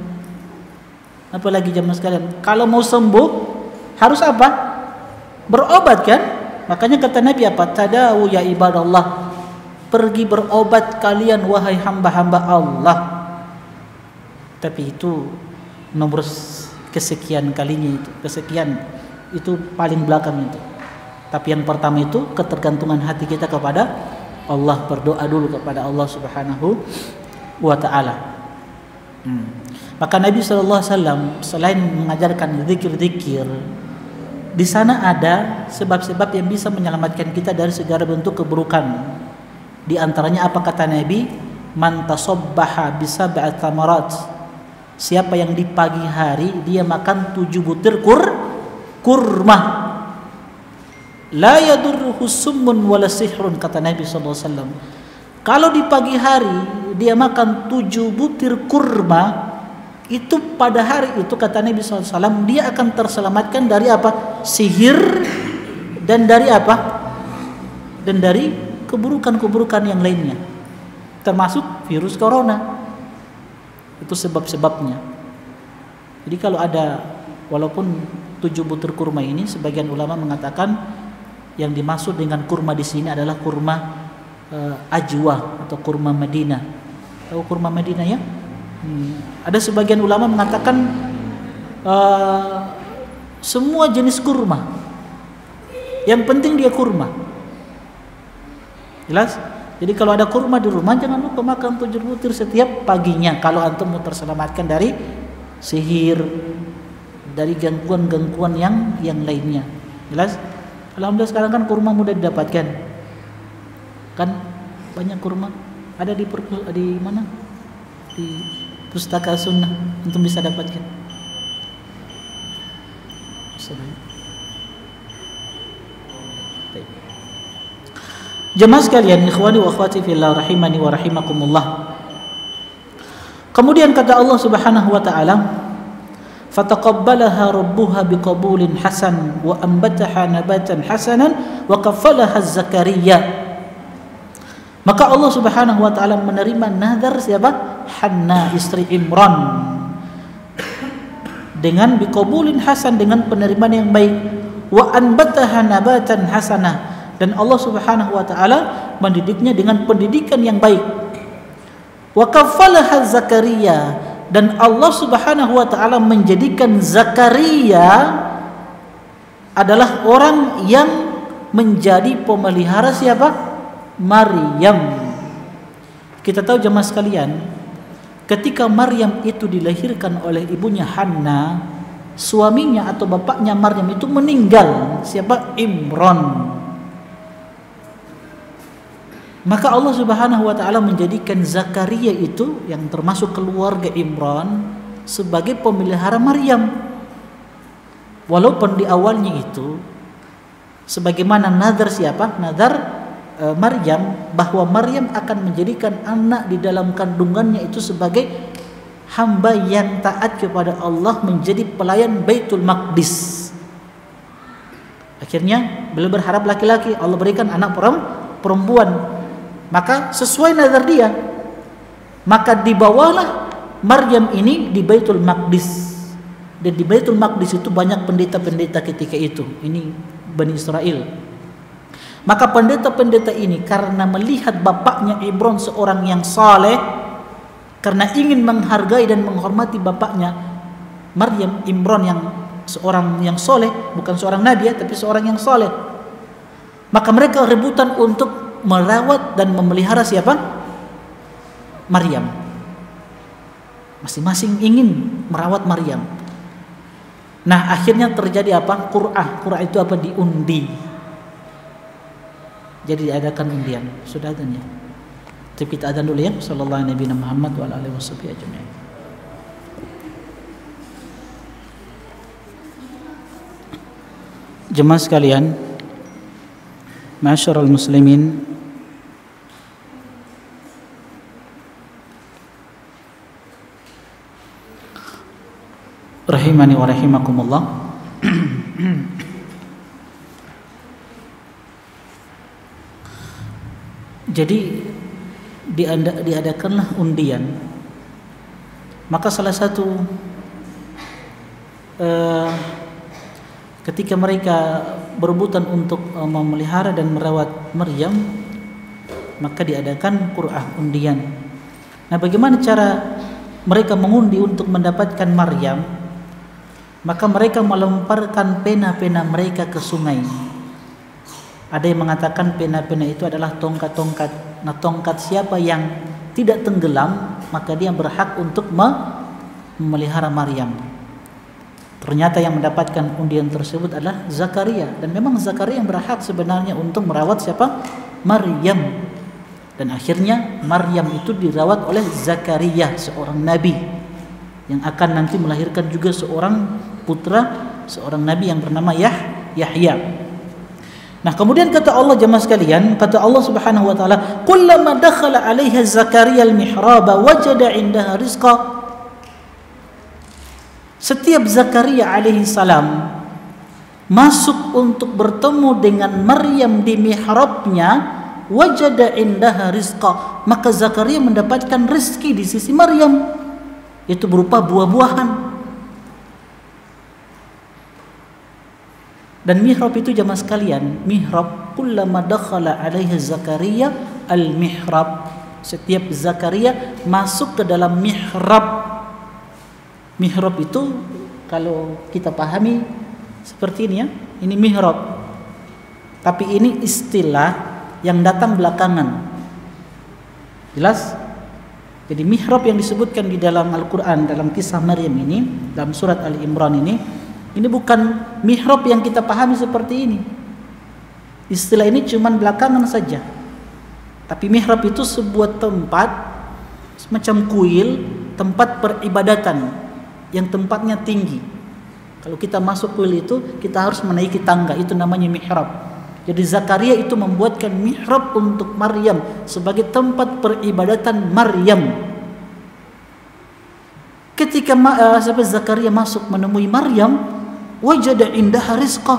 Apalagi jamaah sekalian, kalau mau sembuh harus apa? Berobat kan? Makanya kata Nabi apa? Tadawu ya ibadallah. Pergi berobat kalian wahai hamba-hamba Allah. Tapi itu nomor kesekian kalinya itu. Kesekian itu paling belakang itu. Tapi yang pertama itu ketergantungan hati kita kepada Allah. Berdoa dulu kepada Allah Subhanahu wa ta'ala. Maka Nabi SAW selain mengajarkan zikir-zikir, di sana ada sebab-sebab yang bisa menyelamatkan kita dari segala bentuk keburukan. Di antaranya apa kata Nabi? Man tasabbaha bisab'at thamarat. Siapa yang di pagi hari dia makan 7 butir kurma. La yadurruhu summun wala sihrun, kata Nabi SAW. Kalau di pagi hari dia makan 7 butir kurma, itu pada hari itu kata Nabi SAW dia akan terselamatkan dari apa? Sihir dan dari apa? Dan dari keburukan-keburukan yang lainnya, termasuk virus corona. Itu sebab-sebabnya. Jadi kalau ada, walaupun 7 butir kurma ini, sebagian ulama mengatakan yang dimaksud dengan kurma di sini adalah kurma ajwa atau kurma Madinah. Tahu kurma Madinah ya? Ada sebagian ulama mengatakan semua jenis kurma, yang penting dia kurma. Jelas? Jadi kalau ada kurma di rumah jangan lupa makan 7 butir setiap paginya. Kalau antum mau terselamatkan dari sihir, dari gangguan-gangguan yang lainnya. Jelas? Alhamdulillah sekarang kan kurma mudah didapatkan. Kan banyak kurma ada di mana? Di Pustaka Sunnah untuk bisa dapatkan. Jemaah sekalian, ikhwani wa akhwati fillah rahimani wa rahimakumullah. Kemudian kata Allah Subhanahu wa taala, fataqabbalaha rabbuha biqabulin hasan wa ambataha nabatan hasanan wa kaffalaha Zakaria. Maka Allah Subhanahu wa taala menerima nazar siapa? Hanna istri Imran dengan biqabulin hasan, dengan penerimaan yang baik, wa anbataha nabatan hasanah, dan Allah Subhanahu wa taala mendidiknya dengan pendidikan yang baik. Wa kaffalaha Zakaria, dan Allah Subhanahu wa taala menjadikan Zakaria adalah orang yang menjadi pemelihara siapa? Maryam. Kita tahu jemaah sekalian, ketika Maryam itu dilahirkan oleh ibunya Hanna, suaminya atau bapaknya Maryam itu meninggal. Siapa? Imran. Maka Allah Subhanahu wa taala menjadikan Zakaria itu yang termasuk keluarga Imran sebagai pemelihara Maryam. Walaupun di awalnya itu sebagaimana nazar siapa? Nazar Maryam, bahwa Maryam akan menjadikan anak di dalam kandungannya itu sebagai hamba yang taat kepada Allah, menjadi pelayan Baitul Maqdis. Akhirnya beliau berharap laki-laki, Allah berikan anak perempuan. Maka sesuai nazar dia, maka dibawalah Maryam ini di Baitul Maqdis. Dan di Baitul Maqdis itu banyak pendeta-pendeta ketika itu. Ini Bani Israel. Maka pendeta-pendeta ini karena melihat bapaknya Imran seorang yang saleh, karena ingin menghargai dan menghormati bapaknya, Maryam, Imran yang seorang yang soleh, bukan seorang nabi ya, tapi seorang yang soleh. Maka mereka rebutan untuk merawat dan memelihara siapa? Maryam. Masing-masing ingin merawat Maryam. Nah, akhirnya terjadi apa? Qur'ah itu apa? Diundi. Jadi diadakan undian. Sudah adzan ya. Tapi kita adzan dulu ya. Sallallahu alaihi Muhammad wa alihi wasallam ajma'in. Jemaah sekalian, ma'asyiral muslimin, rahimani wa rahimakumullah. Jadi diadakanlah undian. Maka salah satu ketika mereka berebutan untuk memelihara dan merawat Maryam, maka diadakan Qur'ah undian. Nah, bagaimana cara mereka mengundi untuk mendapatkan Maryam? Maka mereka melemparkan pena-pena mereka ke sungai. Ada yang mengatakan pena-pena itu adalah tongkat-tongkat. Nah, tongkat siapa yang tidak tenggelam, maka dia berhak untuk memelihara Maryam. Ternyata yang mendapatkan undian tersebut adalah Zakaria, dan memang Zakaria yang berhak sebenarnya untuk merawat siapa? Maryam. Dan akhirnya Maryam itu dirawat oleh Zakaria, seorang nabi yang akan nanti melahirkan juga seorang putra, seorang nabi yang bernama Yahya. Nah, kemudian kata Allah, jemaah sekalian, kata Allah Subhanahu wa taala, "Kullama dakhala 'alaiha Zakaria al-mihraba wajada 'indaha rizqa." Setiap Zakaria alaihi salam masuk untuk bertemu dengan Maryam di mihrabnya, wajada indaha rizqa, maka Zakaria mendapatkan rezeki di sisi Maryam, itu berupa buah-buahan. Dan mihrab itu jemaah sekalian, mihrab kullama dakhala alaihi Zakaria al-mihrab, setiap Zakaria masuk ke dalam mihrab. Mihrab itu kalau kita pahami seperti ini ya, ini mihrab. Tapi ini istilah yang datang belakangan. Jelas? Jadi mihrab yang disebutkan di dalam Al-Quran, dalam kisah Maryam ini, dalam surat Ali Imran ini bukan mihrab yang kita pahami seperti ini. Istilah ini cuma belakangan saja. Tapi mihrab itu sebuah tempat semacam kuil, tempat peribadatan yang tempatnya tinggi. Kalau kita masuk kuil itu, kita harus menaiki tangga, itu namanya mihrab. Jadi Zakaria itu membuatkan mihrab untuk Maryam sebagai tempat peribadatan Maryam. Ketika Zakaria masuk menemui Maryam, wajada indaha rizqa,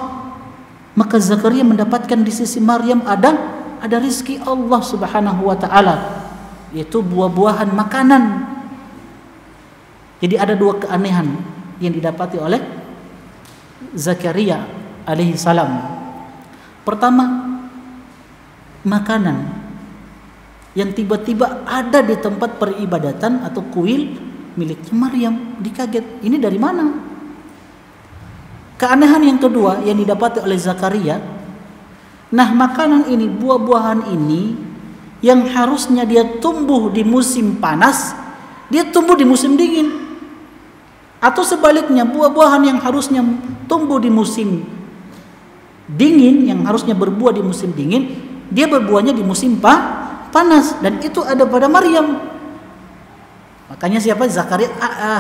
maka Zakaria mendapatkan di sisi Maryam ada rizki Allah Subhanahu wa taala, yaitu buah-buahan makanan. Jadi ada dua keanehan yang didapati oleh Zakaria alaihi salam. Pertama, makanan yang tiba-tiba ada di tempat peribadatan atau kuil miliknya Maryam. Dikaget, ini dari mana? Keanehan yang kedua yang didapati oleh Zakaria, nah makanan ini, buah-buahan ini yang harusnya dia tumbuh di musim panas, dia tumbuh di musim dingin. Atau sebaliknya, buah-buahan yang harusnya tumbuh di musim dingin, yang harusnya berbuah di musim dingin, dia berbuahnya di musim panas, dan itu ada pada Maryam. Makanya siapa? Zakaria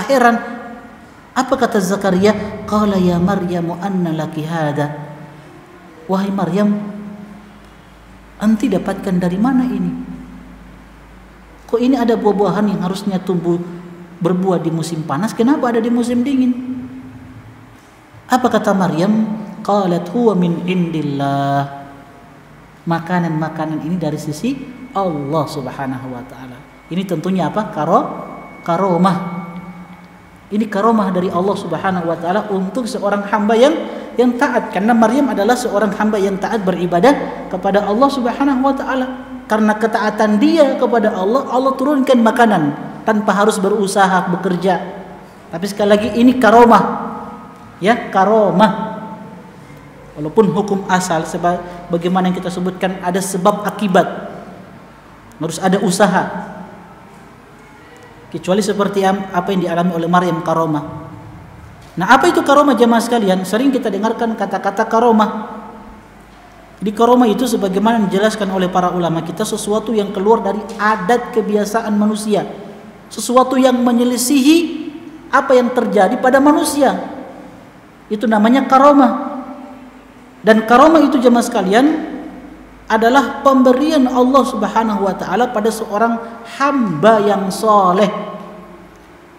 heran. Apa kata Zakaria? Qala ya Maryamu anna laki hada. Wahai Maryam, anti dapatkan dari mana ini? Kok ini ada buah-buahan yang harusnya tumbuh berbuah di musim panas, kenapa ada di musim dingin? Apa kata Maryam? Qalat huwa min indillah. Makanan-makanan ini dari sisi Allah Subhanahu wa taala. Ini tentunya apa? Karomah. Ini karomah dari Allah Subhanahu wa taala untuk seorang hamba yang taat, karena Maryam adalah seorang hamba yang taat beribadah kepada Allah Subhanahu wa taala. Karena ketaatan dia kepada Allah, Allah turunkan makanan tanpa harus berusaha bekerja. Tapi sekali lagi ini karomah, ya, karomah. Walaupun hukum asal bagaimana yang kita sebutkan ada sebab akibat, harus ada usaha. Kecuali seperti apa yang dialami oleh Maryam, karomah. Nah, apa itu karomah jemaah sekalian? Sering kita dengarkan kata-kata karomah. Di karomah itu sebagaimana dijelaskan oleh para ulama kita, sesuatu yang keluar dari adat kebiasaan manusia, sesuatu yang menyelisihi apa yang terjadi pada manusia. Itu namanya karomah. Dan karomah itu jemaah sekalian adalah pemberian Allah Subhanahu wa taala pada seorang hamba yang soleh,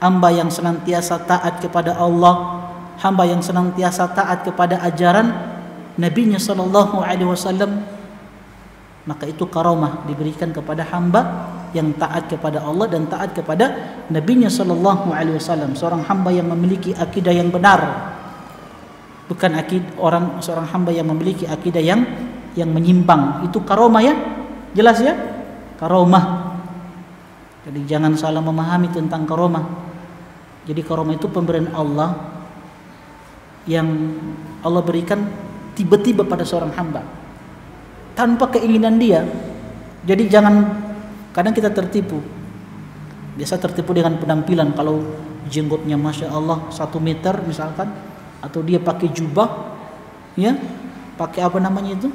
hamba yang senantiasa taat kepada Allah, hamba yang senantiasa taat kepada ajaran Nabi-Nya sallallahu alaihi wasallam. Maka itu karomah diberikan kepada hamba yang taat kepada Allah dan taat kepada Nabi-Nya sallallahu alaihi wasallam, seorang hamba yang memiliki akidah yang benar. Bukan seorang hamba yang memiliki akidah yang menyimpang. Itu karomah, ya. Jelas, ya? Karomah. Jadi jangan salah memahami tentang karomah. Jadi karomah itu pemberian Allah yang Allah berikan tiba-tiba pada seorang hamba tanpa keinginan dia. Jadi kadang kita tertipu. Biasa tertipu dengan penampilan, kalau jenggotnya Masya Allah 1 meter misalkan, atau dia pakai jubah, ya, pakai apa namanya itu,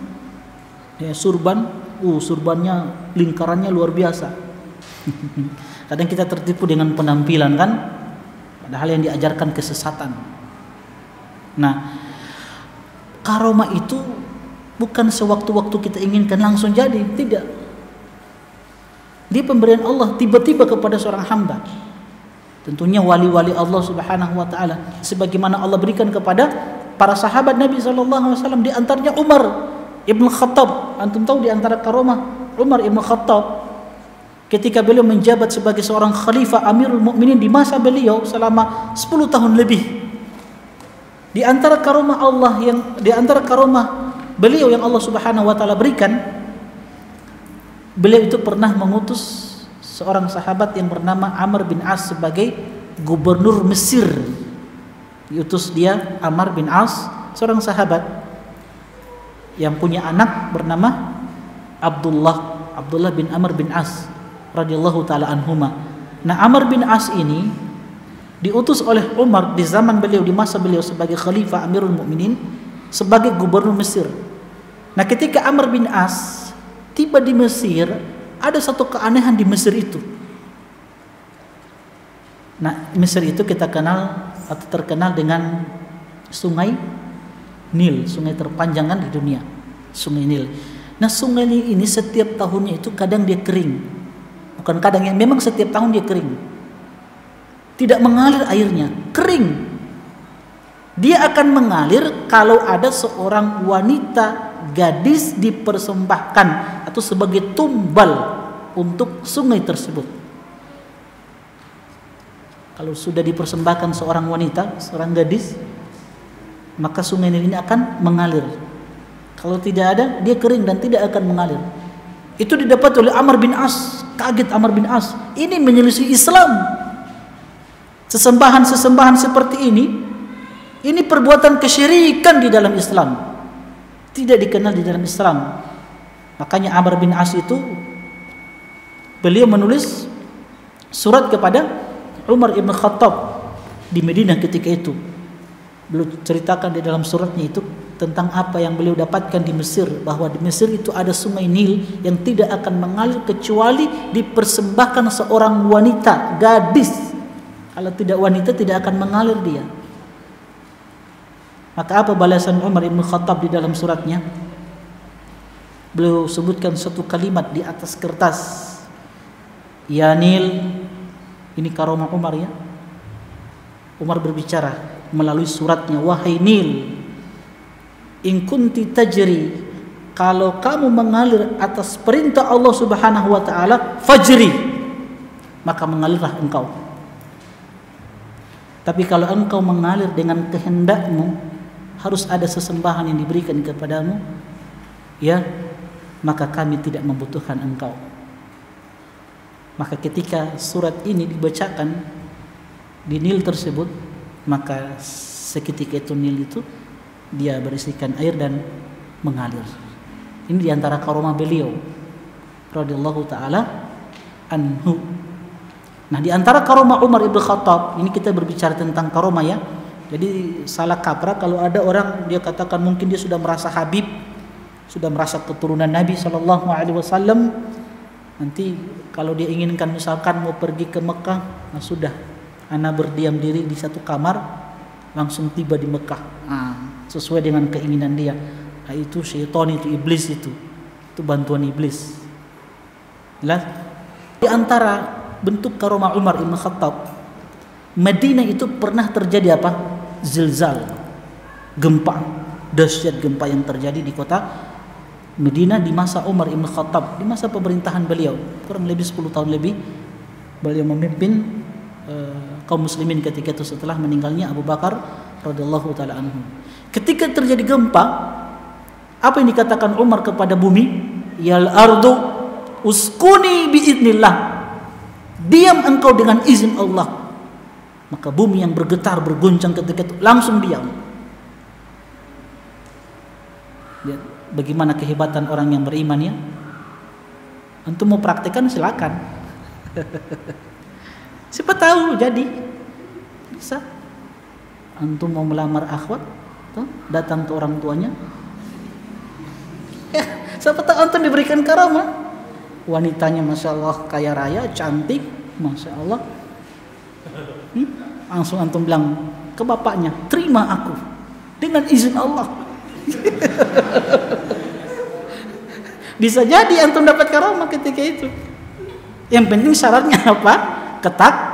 ya, surban. Surbannya lingkarannya luar biasa. Kadang kita tertipu dengan penampilan, kan, padahal yang diajarkan kesesatan. Nah, karomah itu bukan sewaktu-waktu kita inginkan langsung jadi, tidak. Dia pemberian Allah tiba-tiba kepada seorang hamba. Tentunya wali-wali Allah Subhanahu wa taala, sebagaimana Allah berikan kepada para sahabat Nabi sallallahu alaihi wasallam, di antaranya Umar Ibn Khattab. Antum tahu di antara karomah Umar Ibn Khattab ketika beliau menjabat sebagai seorang khalifah Amirul Mukminin di masa beliau selama 10 tahun lebih. Di antara karomah beliau yang Allah Subhanahu wa taala berikan, beliau itu pernah mengutus seorang sahabat yang bernama Amr bin As sebagai gubernur Mesir. Diutus dia, Amr bin As, seorang sahabat yang punya anak bernama Abdullah bin Amr bin As radhiyallahu taala anhuma. Nah, Amr bin As ini diutus oleh Umar di zaman beliau, di masa beliau sebagai khalifah Amirul Mukminin, sebagai gubernur Mesir. Nah, ketika Amr bin As tiba di Mesir, ada satu keanehan di Mesir itu. Nah, Mesir itu kita kenal atau terkenal dengan sungai Nil, sungai terpanjang kan di dunia, sungai Nil. Nah, sungai Nil ini setiap tahunnya itu kadang dia kering. Bukan kadang, yang memang setiap tahun dia kering. Tidak mengalir airnya, kering. Dia akan mengalir kalau ada seorang wanita, gadis, dipersembahkan atau sebagai tumbal untuk sungai tersebut. Kalau sudah dipersembahkan seorang wanita, seorang gadis, maka sungai ini akan mengalir. Kalau tidak ada, dia kering dan tidak akan mengalir. Itu didapat oleh Amr bin As. Kaget Amr bin As, ini menyelisih Islam. Sesembahan-sesembahan seperti ini perbuatan kesyirikan di dalam Islam, tidak dikenal di dalam Islam. Makanya Amr bin As itu, beliau menulis surat kepada Umar Ibn Khattab di Madinah ketika itu. Beliau ceritakan di dalam suratnya itu tentang apa yang beliau dapatkan di Mesir, bahwa di Mesir itu ada sungai Nil yang tidak akan mengalir kecuali dipersembahkan seorang wanita, gadis. Kalau tidak wanita, tidak akan mengalir dia. Maka apa balasan Umar Ibn Khattab di dalam suratnya? Beliau sebutkan satu kalimat di atas kertas. Ya Nil, ini karomah Umar, ya. Umar berbicara melalui suratnya, wahai Nil, in kunti tajri, kalau kamu mengalir atas perintah Allah Subhanahu wa taala, fajri, maka mengalirlah engkau. Tapi kalau engkau mengalir dengan kehendakmu, harus ada sesembahan yang diberikan kepadamu, ya, maka kami tidak membutuhkan engkau. Maka ketika surat ini dibacakan, di Nil tersebut, maka seketika itu Nil itu dia berisikan air dan mengalir. Ini diantara karomah beliau radhiyallahu taala anhu. Nah, diantara karomah Umar ibn Khattab, ini kita berbicara tentang karomah ya. Jadi salah kaprah kalau ada orang dia katakan mungkin dia sudah merasa Habib, sudah merasa keturunan Nabi Shallallahu Alaihi Wasallam. Nanti kalau dia inginkan misalkan mau pergi ke Mekah, nah sudah, ana berdiam diri di satu kamar, langsung tiba di Mekah. Sesuai dengan keinginan dia. Nah, itu syaitan, itu iblis, itu bantuan iblis. Jelas? Di antara bentuk karomah Umar ibn Khattab, Madinah itu pernah terjadi apa? Zilzal, gempa, dahsyat gempa yang terjadi di kota Madinah di masa Umar ibn Khattab, di masa pemerintahan beliau, kurang lebih 10 tahun lebih beliau memimpin kaum muslimin ketika itu setelah meninggalnya Abu Bakar radhiyallahu taala anhu. Ketika terjadi gempa, apa yang dikatakan Umar kepada bumi? Yal ardu uskuni biidnillah, diam engkau dengan izin Allah. Maka bumi yang bergetar, berguncang ketika itu langsung diam. Lihat bagaimana kehebatan orang yang beriman ya. Antum mau praktekkan silakan. Siapa tahu jadi. Bisa. Antum mau melamar akhwat, datang ke orang tuanya. Siapa tahu antum diberikan karamah. Wanitanya masya Allah kaya raya, cantik, masya Allah. Langsung antum bilang ke bapaknya, terima aku dengan izin Allah. Bisa jadi antum dapat karamah ketika itu. Yang penting syaratnya apa?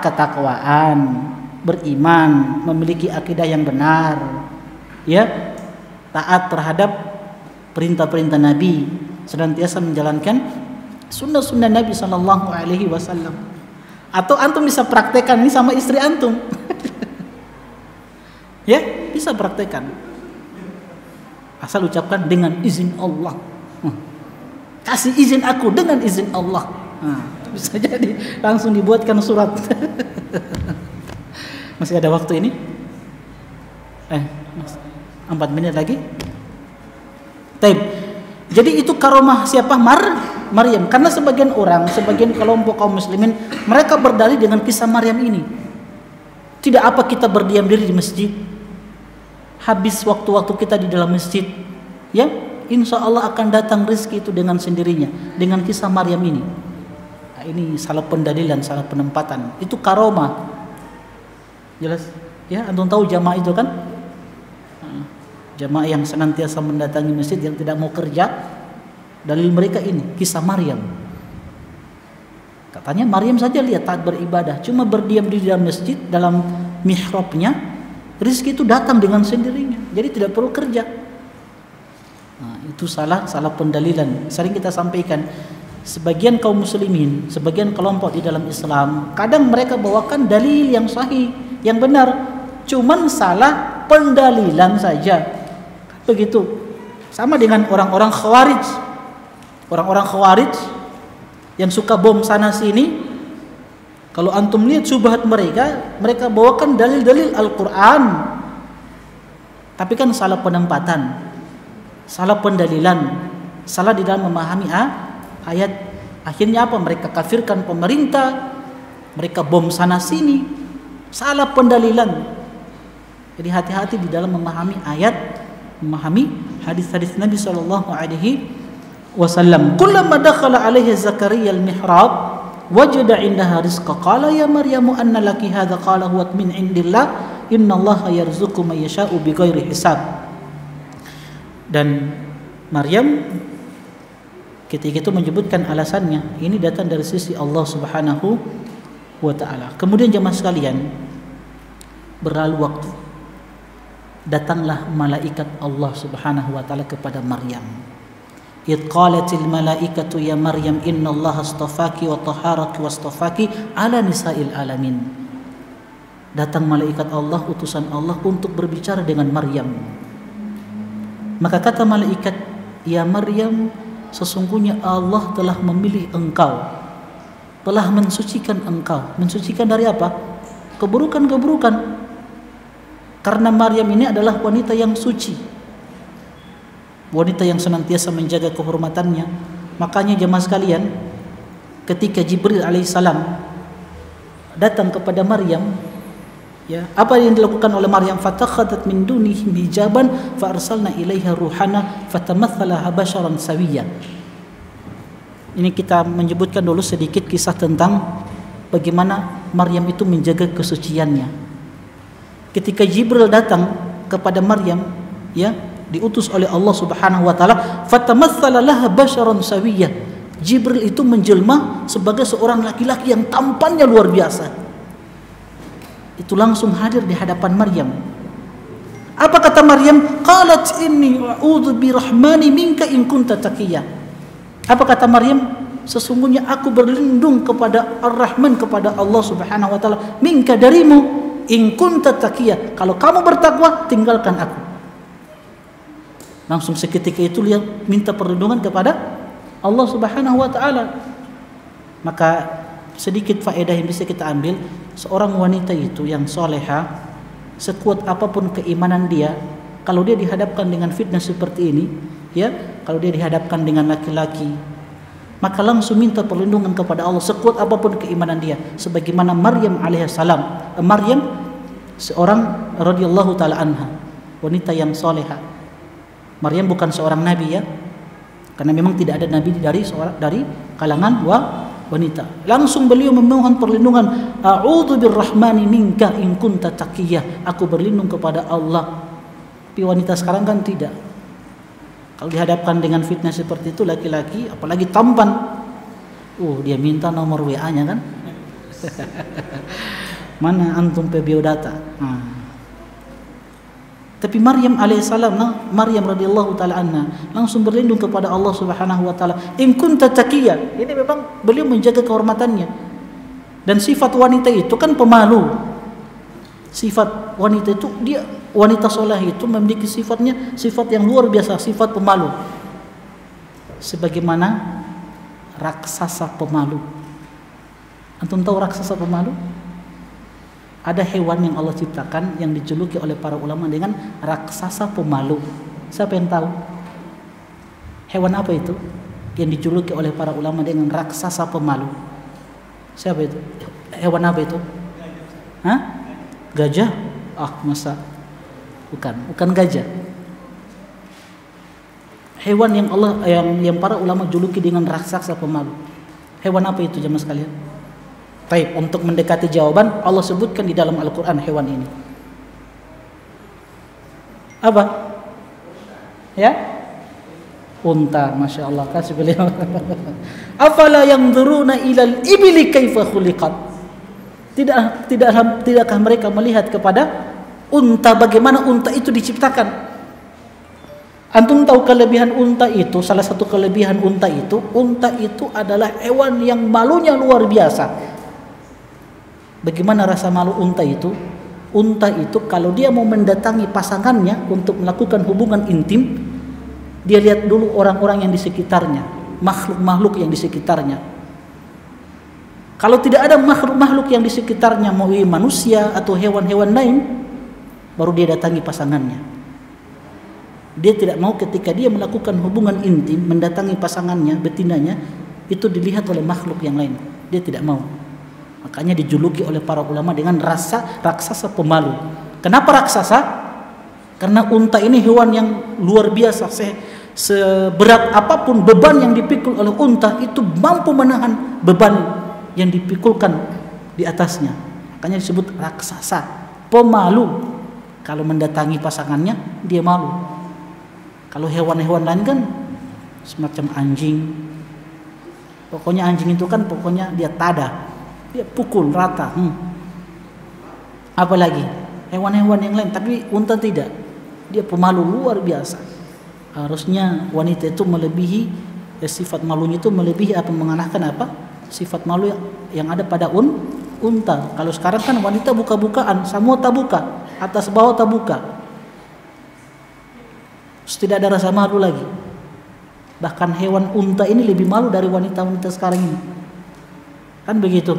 Ketakwaan, beriman, memiliki akidah yang benar, ya, taat terhadap perintah-perintah Nabi, senantiasa menjalankan sunnah-sunnah Nabi Sallallahu Alaihi Wasallam. Atau antum bisa praktekkan ini sama istri antum. Ya, bisa praktekkan. Asal ucapkan dengan izin Allah. Kasih izin aku dengan izin Allah. Bisa jadi langsung dibuatkan surat. Masih ada waktu ini? 4 menit lagi. Taib. Jadi itu karomah siapa? Maryam. Karena sebagian orang, sebagian kelompok kaum muslimin, mereka berdalih dengan kisah Maryam ini. Tidak apa kita berdiam diri di masjid, habis waktu-waktu kita di dalam masjid, ya, insya Allah akan datang rezeki itu dengan sendirinya. Dengan kisah Maryam ini. Nah, ini salah pendalilan, salah penempatan. Itu karomah. Jelas? Ya, antum tahu jamaah itu kan? Jamaah yang senantiasa mendatangi masjid, yang tidak mau kerja. Dalil mereka ini kisah Maryam. Katanya Maryam saja lihat taat beribadah, cuma berdiam di dalam masjid, dalam mihrabnya, rezeki itu datang dengan sendirinya. Jadi tidak perlu kerja. Nah, itu salah pendalilan. Sering kita sampaikan, sebagian kaum muslimin, sebagian kelompok di dalam Islam, kadang mereka bawakan dalil yang sahih, yang benar, cuman salah pendalilan saja. Begitu. Sama dengan orang-orang Khawarij. Orang-orang Khawarij yang suka bom sana sini, kalau antum lihat syubhat mereka bawakan dalil-dalil Al-Quran, tapi kan salah penempatan, salah pendalilan, salah di dalam memahami ayat. Akhirnya apa? Mereka kafirkan pemerintah, mereka bom sana sini, salah pendalilan. Jadi hati-hati di dalam memahami ayat, memahami hadis-hadis Nabi Sallallahu Alaihi Wasallam. Kullama dakhala alaihi Zakaria al-mihrab wajada indaha rizqa qala ya Maryamu anna laki hadha qala huwa min indillah innallaha yarzuqu man yasha'u bighairi hisab. Dan Maryam ketika itu menyebutkan alasannya, ini datang dari sisi Allah Subhanahu wa taala. Kemudian jemaah sekalian, berlalu waktu, datanglah malaikat Allah Subhanahu wa taala kepada Maryam. Idh qalatil malaikatu ya Maryam innallaha astafaki wa taharaki wastafaki ala nisa'il alamin. Datang malaikat Allah, utusan Allah untuk berbicara dengan Maryam. Maka kata malaikat, ya Maryam, sesungguhnya Allah telah memilih engkau, telah mensucikan engkau. Mensucikan dari apa? keburukan-keburukan. Karena Maryam ini adalah wanita yang suci, wanita yang senantiasa menjaga kehormatannya. Makanya jemaah sekalian, ketika Jibril alaihissalam datang kepada Maryam, ya, apa yang dilakukan oleh Maryam? Fatakhadat min dunihim hijaban fa arsalna ilaiha ruhana fatamatsalaha basharan sawiyya. Ini kita menyebutkan dulu sedikit kisah tentang bagaimana Maryam itu menjaga kesuciannya. Ketika Jibril datang kepada Maryam, ya, diutus oleh Allah Subhanahu wa taala, fatamatsala laha basharan sawiyya. Jibril itu menjelma sebagai seorang laki-laki yang tampannya luar biasa. Itu langsung hadir di hadapan Maryam. Apa kata Maryam? Qalat inni a'udzu birahmani minka in kunta taqiyya. Apa kata Maryam? Sesungguhnya aku berlindung kepada Ar-Rahman, kepada Allah Subhanahu wa taala, minka darimu, in kunta taqiyya, kalau kamu bertakwa tinggalkan aku. Langsung seketika itu dia minta perlindungan kepada Allah Subhanahu wa taala. Maka sedikit faedah yang bisa kita ambil, seorang wanita itu yang soleha, sekuat apapun keimanan dia, kalau dia dihadapkan dengan fitnah seperti ini, ya, kalau dia dihadapkan dengan laki-laki, maka langsung minta perlindungan kepada Allah sekuat apapun keimanan dia. Sebagaimana Maryam alaihissalam, Maryam seorang radhiyallahu taala anha, wanita yang soleha. Maryam bukan seorang nabi, ya, karena memang tidak ada nabi dari kalangan wanita. Langsung beliau memohon perlindungan, a'udzu birrahmani minka in kunta taqiyya, aku berlindung kepada Allah. Tapi wanita sekarang kan tidak. Kalau dihadapkan dengan fitnah seperti itu laki-laki, apalagi tampan, dia minta nomor WA-nya kan. Mana antum pe biodata. Tapi Maryam alaihissalam, Maryam radhiyallahu taala anha langsung berlindung kepada Allah Subhanahu wa taala. In kunta taqiyya. Ini memang beliau menjaga kehormatannya. Dan sifat wanita itu kan pemalu. Sifat wanita itu, dia wanita soleh itu memiliki sifat yang luar biasa, sifat pemalu. Sebagaimana raksasa pemalu. Antum tahu raksasa pemalu? Ada hewan yang Allah ciptakan yang dijuluki oleh para ulama dengan raksasa pemalu. Siapa yang tahu? Hewan apa itu yang dijuluki oleh para ulama dengan raksasa pemalu? Siapa itu? Hewan apa itu? Hah? Gajah? Masa? Bukan gajah. Hewan yang yang para ulama juluki dengan raksasa pemalu. Hewan apa itu jemaah sekalian? Baik, untuk mendekati jawaban, Allah sebutkan di dalam Al-Quran hewan ini. Apa? Ya? Unta, Masya Allah. Kasih beliau. Afala yanzuruna ilal ibili kaifa khuliqat. Tidakkah mereka melihat kepada unta, bagaimana unta itu diciptakan? Antum tahu kelebihan unta itu? Salah satu kelebihan unta itu adalah hewan yang malunya luar biasa. Bagaimana rasa malu unta itu? Unta itu kalau dia mau mendatangi pasangannya untuk melakukan hubungan intim, dia lihat dulu orang-orang yang di sekitarnya, makhluk-makhluk yang di sekitarnya. Kalau tidak ada makhluk-makhluk yang di sekitarnya, mau manusia atau hewan-hewan lain, baru dia datangi pasangannya. Dia tidak mau ketika dia melakukan hubungan intim, mendatangi pasangannya, betinanya, itu dilihat oleh makhluk yang lain. Dia tidak mau. Makanya dijuluki oleh para ulama dengan raksasa pemalu. Kenapa raksasa? Karena unta ini hewan yang luar biasa. Seberat apapun beban yang dipikul oleh unta itu mampu menahan beban yang dipikulkan di atasnya. Makanya disebut raksasa, pemalu. Kalau mendatangi pasangannya dia malu. Kalau hewan-hewan lain kan semacam anjing. Pokoknya anjing itu kan pokoknya dia tada. Dia pukul rata. Apalagi hewan-hewan yang lain, tapi unta tidak. Dia pemalu luar biasa. Harusnya wanita itu melebihi sifat malunya itu melebihi apa, mengalahkan apa? Sifat malu yang ada pada unta. Kalau sekarang kan wanita buka-bukaan, semua tak buka, atas bawah tak buka. Tidak ada rasa malu lagi. Bahkan hewan unta ini lebih malu dari wanita-wanita sekarang ini. Kan begitu.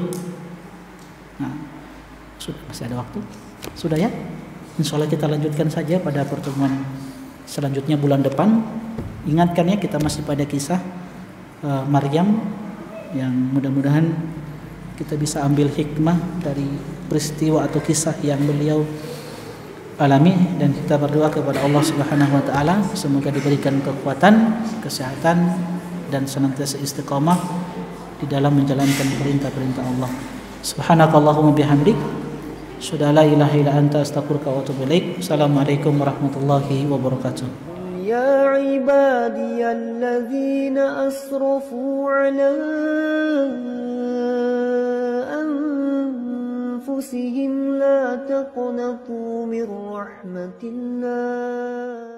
Nah, Sudah, masih ada waktu? Sudah ya? Insya Allah kita lanjutkan saja pada pertemuan selanjutnya bulan depan. Ingatkan ya, kita masih pada kisah Maryam, yang mudah-mudahan kita bisa ambil hikmah dari peristiwa atau kisah yang beliau alami, dan kita berdoa kepada Allah Subhanahu wa taala semoga diberikan kekuatan, kesehatan, dan senantiasa istiqamah di dalam menjalankan perintah-perintah Allah. Subhanakallahumma bihamdik, asyhadu an la ilaha illa anta, astaghfiruka wa atubu ilaik. Assalamualaikum warahmatullahi wabarakatuh. يا عبادي الذين أسرفوا على أنفسهم لا تقنطوا من رحمة الله